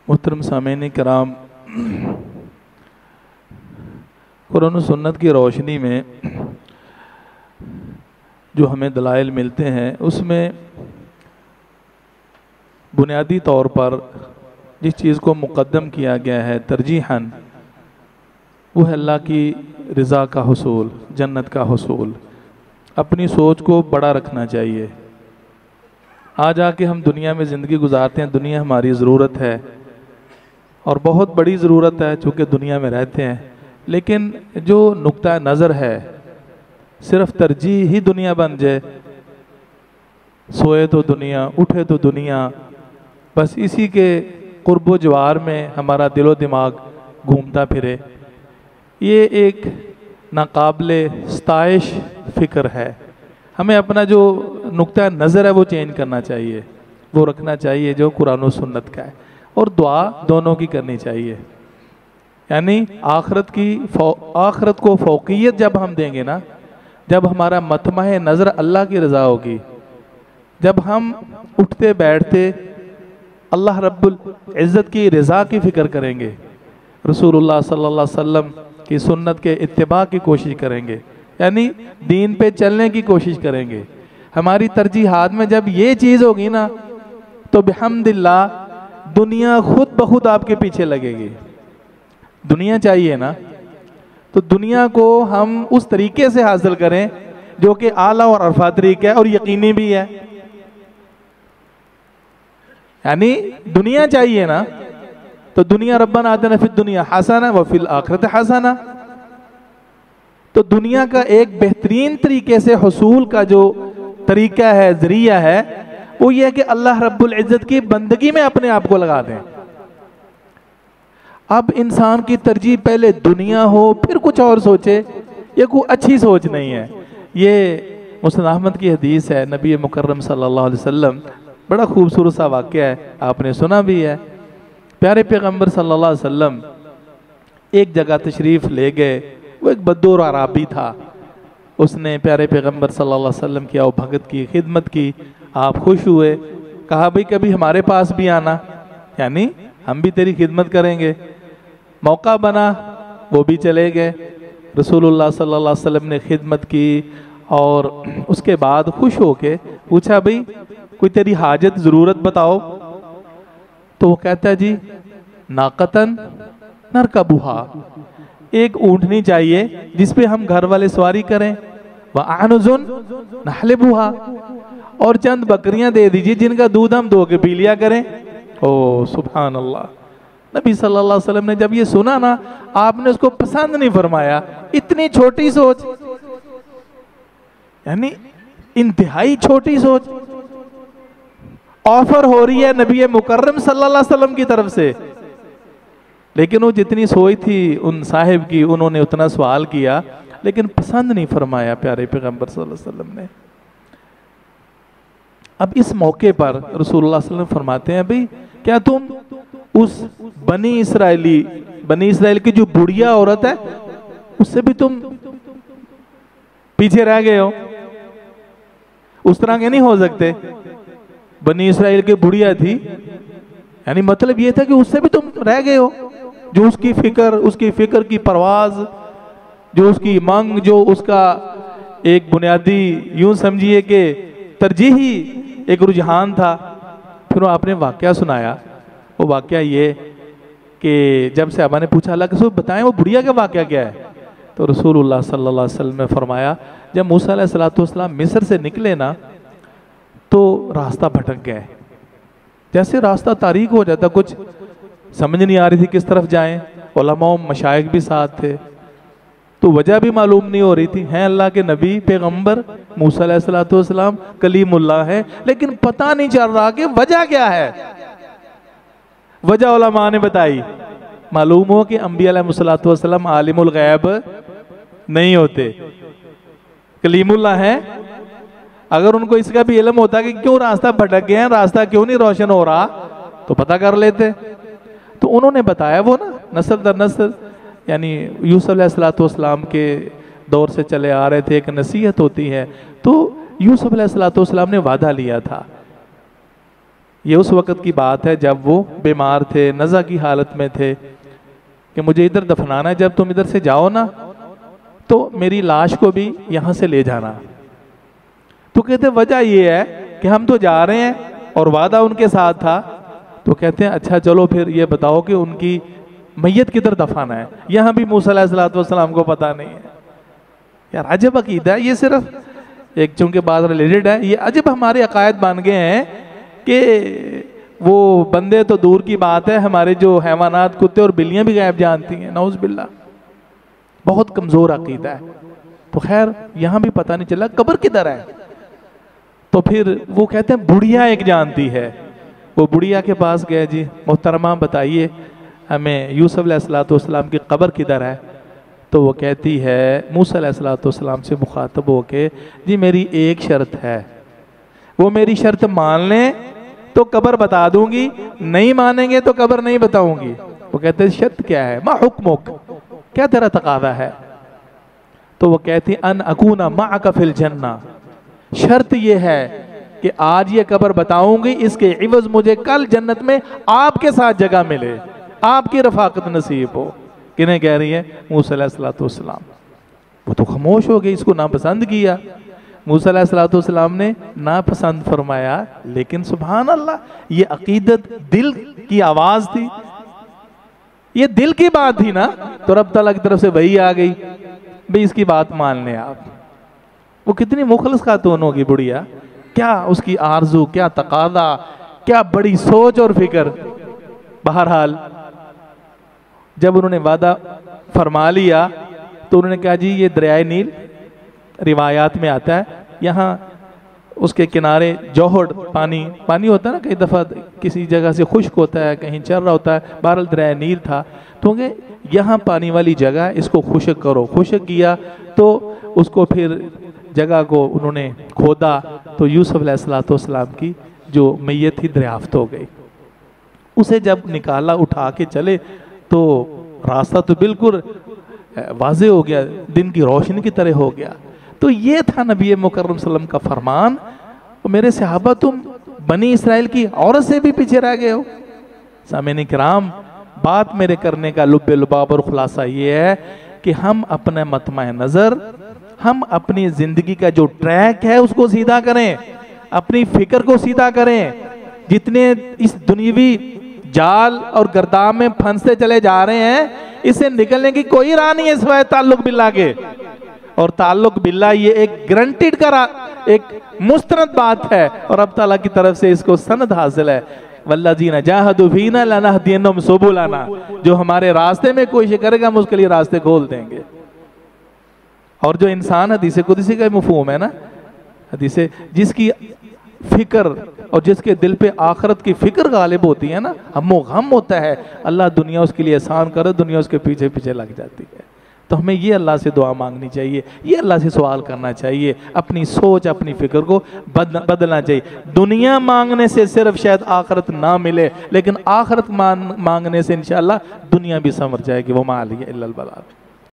محترم سامعین کرام، قرآن و سنت کی روشنی میں جو ہمیں دلائل ملتے ہیں اس میں بنیادی طور پر جس چیز کو مقدم کیا گیا ہے ترجیحاً، وہ ہے اللہ کی رضا کا حصول، جنت کا حصول۔ اپنی سوچ کو بڑا رکھنا چاہیے۔ آج آ کے ہم دنیا میں زندگی گزارتے ہیں، دنیا ہماری ضرورت ہے اور بہت بڑی ضرورت ہے چونکہ دنیا میں رہتے ہیں، لیکن جو نقطہ نظر ہے صرف ترجیح ہی دنیا بن جائے، سوئے تو دنیا، اٹھے تو دنیا، بس اسی کے قرب و جوار میں ہمارا دل و دماغ گھومتا پھرے، یہ ایک ناقابل ستائش فکر ہے۔ ہمیں اپنا جو نقطہ نظر ہے وہ چینج کرنا چاہیے، وہ رکھنا چاہیے جو قرآن و سنت کا ہے، اور دعا دونوں کی کرنی چاہیے۔ یعنی آخرت کو فوقیت جب ہم دیں گے نا، جب ہمارا مطمع نظر اللہ کی رضا ہوگی، جب ہم اٹھتے بیٹھتے اللہ رب العزت کی رضا کی فکر کریں گے، رسول اللہ صلی اللہ علیہ وسلم کی سنت کے اتباع کی کوشش کریں گے، یعنی دین پہ چلنے کی کوشش کریں گے، ہماری ترجیحات میں جب یہ چیز ہوگی نا تو بحمداللہ دنیا خود بخود آپ کے پیچھے لگے گی۔ دنیا چاہیے نا، تو دنیا کو ہم اس طریقے سے حاصل کریں جو کہ اعلیٰ اور عرفہ طریقہ ہے اور یقینی بھی ہے۔ یعنی دنیا چاہیے نا، تو دنیا ربنا آتنا فی الدنیا حسنہ وفی الآخرۃ حسنہ، تو دنیا کا ایک بہترین طریقے سے حصول کا جو طریقہ ہے، ذریعہ ہے، وہ یہ ہے کہ اللہ رب العزت کی بندگی میں اپنے آپ کو لگا دیں۔ اب انسان کی ترجیح پہلے دنیا ہو پھر کچھ اور سوچے، یہ کوئی اچھی سوچ نہیں ہے۔ یہ مسند احمد کی حدیث ہے، نبی مکرم صلی اللہ علیہ وسلم، بڑا خوبصورت سا واقعہ ہے، آپ نے سنا بھی ہے۔ پیارے پیغمبر صلی اللہ علیہ وسلم ایک جگہ تشریف لے گئے، وہ ایک بدو اور عرابی تھا، اس نے پیارے پیغمبر صلی اللہ علیہ وسلم کی بھگت کی، خدمت کی، آپ خوش ہوئے، کہا بھئی کبھی ہمارے پاس بھی آنا، یعنی ہم بھی تیری خدمت کریں گے۔ موقع بنا، وہ بھی چلے گئے، رسول اللہ صلی اللہ علیہ وسلم نے خدمت کی، اور اس کے بعد خوش ہو کے پوچھا بھئی کوئی تیری حاجت ضرورت بتاؤ، تو وہ کہتا ہے جی ناقتن نرکبھا، ایک اونٹنی چاہیے جس پہ ہم گھر والے سواری کریں، وَأَعْنُزٌ نَحْلِبُهَا، اور چند بکریاں دے دیجئے جن کا دودھ ہم دو کے پی لیا کریں۔ او سبحان اللہ، نبی صلی اللہ علیہ وسلم نے جب یہ سنا نا، آپ نے اس کو پسند نہیں فرمایا، اتنی چھوٹی سوچ، یعنی انتہائی چھوٹی سوچ، آفر ہو رہی ہے نبی مکرم صلی اللہ علیہ وسلم کی طرف سے، لیکن وہ جتنی سوئی تھی ان صاحب کی، انہوں نے اتنا سوال کیا لیکن پسند نہیں فرمایا پیارے پیغمبر صلی اللہ علیہ وسلم نے۔ اب اس موقع پر رسول اللہ صلی اللہ علیہ وسلم فرماتے ہیں بھئی کیا تم اس بنی اسرائیل کی جو بڑھیا عورت ہے اس سے بھی تم پیچھے رہ گئے ہو؟ اس طرح کے نہیں ہو سکتے، بنی اسرائیل کی بڑھیا تھی، یعنی مطلب یہ تھا کہ اس سے بھی تم رہ گئے ہو، جو اس کی فکر کی پرواز، جو اس کی منگ، جو اس کا ایک بنیادی یوں سمجھیے کہ ترجیحی ایک رجحان تھا۔ پھر وہ آپ نے واقعہ سنایا، وہ واقعہ یہ کہ جب صحابہ نے پوچھا اللہ کے رسول بتائیں وہ بڑھیا کا واقعہ کیا ہے، تو رسول اللہ صلی اللہ علیہ وسلم نے فرمایا جب موسیٰ علیہ السلام مصر سے نکلے نا تو راستہ بھٹک گئے، جیسے راستہ تاریک ہو جاتا، کچھ سمجھ نہیں آ رہی تھی کس طرف جائیں، علماء و مشائخ بھی ساتھ تھے تو وجہ بھی معلوم نہیں ہو رہی تھی، ہیں اللہ کے نبی پیغمبر موسیٰ علیہ السلام کلیم اللہ ہے، لیکن پتہ نہیں چل رہا کہ وجہ کیا ہے۔ وجہ علماء نے بتائی، معلوم ہو کہ انبیاء علیہ السلام عالم الغیب نہیں ہوتے، کلیم اللہ ہے، اگر ان کو اس کا بھی علم ہوتا کہ کیوں راستہ بھٹک گئے ہیں، راستہ کیوں نہیں روشن ہو رہا تو پتہ کر لیتے۔ تو انہوں نے بتایا، وہ نا نسل در نسل، یعنی یوسف علیہ السلام کے دور سے چلے آ رہے تھے، ایک نصیحت ہوتی ہے، تو یوسف علیہ السلام نے وعدہ لیا تھا یہ اس وقت کی بات ہے جب وہ بیمار تھے، نزع کی حالت میں تھے کہ مجھے ادھر دفنانا ہے، جب تم ادھر سے جاؤ نا تو میری لاش کو بھی یہاں سے لے جانا۔ تو کہتے ہیں وجہ یہ ہے کہ ہم تو جا رہے ہیں اور وعدہ ان کے ساتھ تھا۔ تو کہتے ہیں اچھا چلو پھر یہ بتاؤ کہ ان کی میت کدھر دفانا ہے؟ یہاں بھی موسیٰ علیہ السلام کو پتہ نہیں ہے۔ یار عجب عقیدہ ہے یہ، صرف ایک چونکہ بات ریلیٹڈ ہے، یہ عجب ہمارے عقائد بن گئے ہیں کہ وہ بندے تو دور کی بات ہے، ہمارے جو حیوانات کتے اور بلیاں بھی غیب جانتی ہیں، نعوذ باللہ۔ بہت کمزور عقیدہ ہے۔ تو خیر یہاں بھی پتہ نہیں چلا قبر کدھر ہے۔ تو پھر وہ کہتے ہیں بڑھیا ایک جانتی ہے۔ وہ بڑھیا کے پاس گئے، جی محترمہ بتائیے ہمیں یوسف علیہ السلام کی قبر کدھر ہے؟ تو وہ کہتی ہے موسیٰ علیہ السلام سے مخاطب ہو کے، جی میری ایک شرط ہے، وہ میری شرط مان لیں تو قبر بتا دوں گی، نہیں مانیں گے تو قبر نہیں بتاؤں گی۔ وہ کہتے ہیں شرط کیا ہے؟ ما حکمک، کیا تیرا تقاضا ہے؟ تو وہ کہتی ان اکون معک فی الجنہ، شرط یہ ہے کہ آج یہ قبر بتاؤں گی، اس کے عوض مجھے کل جنت میں آپ کے ساتھ جگہ ملے، آپ کی رفاقت نصیب ہو۔ کنہیں کہہ رہی ہے؟ موسیٰ علیہ السلام۔ وہ تو خاموش ہو گئی، اس کو ناپسند کیا۔ موسیٰ علیہ السلام نے ناپسند فرمایا، لیکن سبحان اللہ یہ عقیدت دل کی آواز تھی، یہ دل کی بات تھی نا، تو رب تعالیٰ کی طرف سے وحی آ گئی بھئی اس کی بات مان لیں آپ۔ وہ کتنی مخلص خاتون ہوگی بڑھیا، کیا اس کی آرزو، کیا تقاضا، کیا بڑی سوچ اور فکر۔ بہرحال جب انہوں نے وعدہ فرما لیا تو انہوں نے کہا جی یہ دریائے نیل روایات میں آتا ہے، یہاں اس کے کنارے جوہر پانی ہوتا ہے نا، کئی دفعہ کسی جگہ سے خشک ہوتا ہے، کہیں چل رہا ہوتا ہے، بہرحال دریائے نیل تھا تو کہ یہاں پانی والی جگہ اس کو خشک کرو۔ خشک کیا تو اس کو پھر جگہ کو انہوں نے کھودا تو یوسف علیہ السلام کی جو میت تھی دریافت ہو گئی۔ اسے جب نکالا اٹھا کے چلے تو راستہ تو بالکل واضح ہو گیا، دن کی روشنی کی طرح ہو گیا۔ تو یہ تھا نبی مکرم صلی اللہ علیہ وسلم کا فرمان۔ میرے صحابہ تم بنی اسرائیل کی عورت سے بھی پیچھے رہ گئے ہو۔ سامعین کرام، بات میرے کرنے کا لب لباب اور خلاصہ یہ ہے کہ ہم اپنے مطمع نظر، ہم اپنی زندگی کا جو ٹریک ہے اس کو سیدھا کریں، اپنی فکر کو سیدھا کریں۔ جتنے اس دنیاوی جال اور گرداب میں پھنستے چلے جا رہے ہیں، اسے نکلنے کی کوئی راہ نہیں ہے سوائے تعلق باللہ کے۔ اور تعلق باللہ یہ ایک گرانٹیڈ کا ایک مستند بات ہے، اور رب تعالیٰ کی طرف سے اس کو سند حاصل ہے۔ وَالَّذِينَ جَاهَدُوا فِينَا لَنَهْدِيَنَّهُمْ سُبُلَنَا، جو ہمارے راستے میں کوشش کرے گا ہم اس کے لیے راستے کھول دیں گے۔ اور جو انسان حدیث قدسی کا مفہوم ہے نا، حدیث جس کی فکر اور جس کے دل پہ آخرت کی فکر غالب ہوتی ہے نا، ہم و غم ہوتا ہے، اللہ دنیا اس کے لیے احسان کرے، دنیا اس کے پیچھے پیچھے لگ جاتی ہے۔ تو ہمیں یہ اللہ سے دعا مانگنی چاہیے، یہ اللہ سے سوال کرنا چاہیے، اپنی سوچ اپنی فکر کو بدلنا چاہیے۔ دنیا مانگنے سے صرف شاید آخرت نہ ملے، لیکن آخرت مانگنے سے انشاءاللہ دنیا بھی سنور جائے گی۔ وَمَا عَلَيَّ إِلَّا الْبَلَاغُ۔